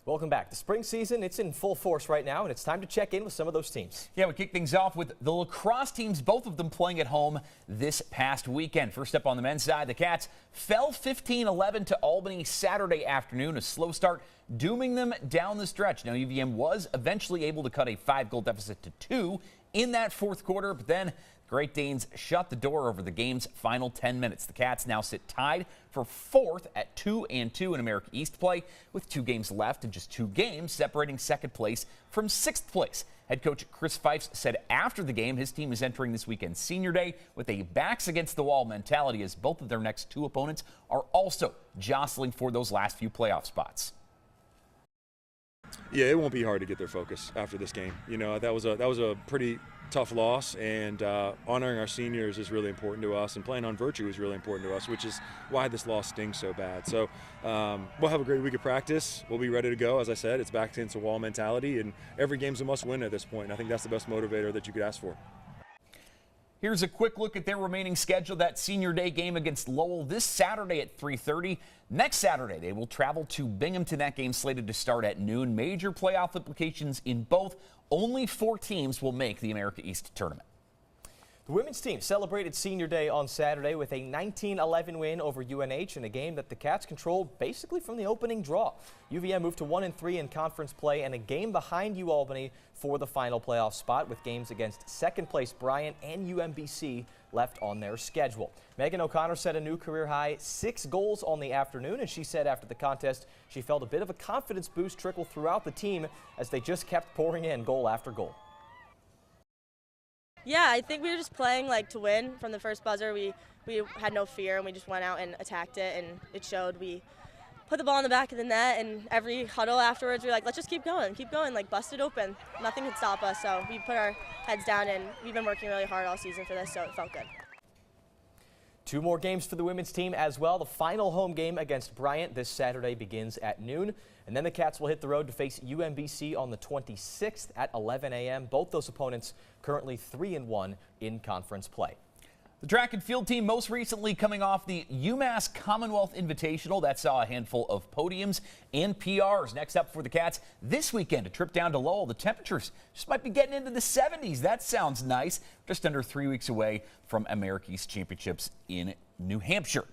Welcome back. The spring season, it's in full force right now, and it's time to check in with some of those teams. Yeah, we kick things off with the lacrosse teams, both of them playing at home this past weekend. First up on the men's side, the Cats fell 15-11 to Albany Saturday afternoon, a slow start dooming them down the stretch. Now, UVM was eventually able to cut a 5-goal deficit to 2 in that fourth quarter, but then Great Danes shut the door over the game's final 10 minutes. The Cats now sit tied for fourth at 2-2 in America East play, with 2 games left and just 2 games separating second place from 6th place. Head coach Chris Fifes said after the game his team is entering this weekend's senior day with a backs-against-the-wall mentality, as both of their next 2 opponents are also jostling for those last few playoff spots. Yeah, it won't be hard to get their focus after this game. You know, that was a pretty tough loss, and honoring our seniors is really important to us, and playing on virtue is really important to us, which is why this loss stings so bad. So we'll have a great week of practice. We'll be ready to go. As I said, it's back into wall mentality, and every game's a must-win at this point. And I think that's the best motivator that you could ask for. Here's a quick look at their remaining schedule. That senior day game against Lowell this Saturday at 3:30. Next Saturday, they will travel to Binghamton. That game slated to start at noon. Major playoff implications in both. Only 4 teams will make the America East tournament. The women's team celebrated senior day on Saturday with a 19-11 win over UNH in a game that the Cats controlled basically from the opening draw. UVM moved to 1-3 in conference play and a game behind UAlbany for the final playoff spot, with games against second-place Bryant and UMBC left on their schedule. Megan O'Connor set a new career-high 6 goals on the afternoon, and she said after the contest she felt a bit of a confidence boost trickle throughout the team as they just kept pouring in goal after goal. Yeah, I think we were just playing to win from the first buzzer. We had no fear, and we just went out and attacked it, and it showed. We put the ball in the back of the net, and every huddle afterwards we were like, let's just keep going, bust it open. Nothing can stop us, so we put our heads down, and we've been working really hard all season for this, so it felt good. 2 more games for the women's team as well. The final home game against Bryant this Saturday begins at noon, and then the Cats will hit the road to face UMBC on the 26th at 11 a.m. Both those opponents currently 3-1 in conference play. The track and field team most recently coming off the UMass Commonwealth Invitational. That saw a handful of podiums and PRs. Next up for the Cats this weekend, a trip down to Lowell. The temperatures just might be getting into the 70s. That sounds nice. Just under 3 weeks away from America East Championships in New Hampshire.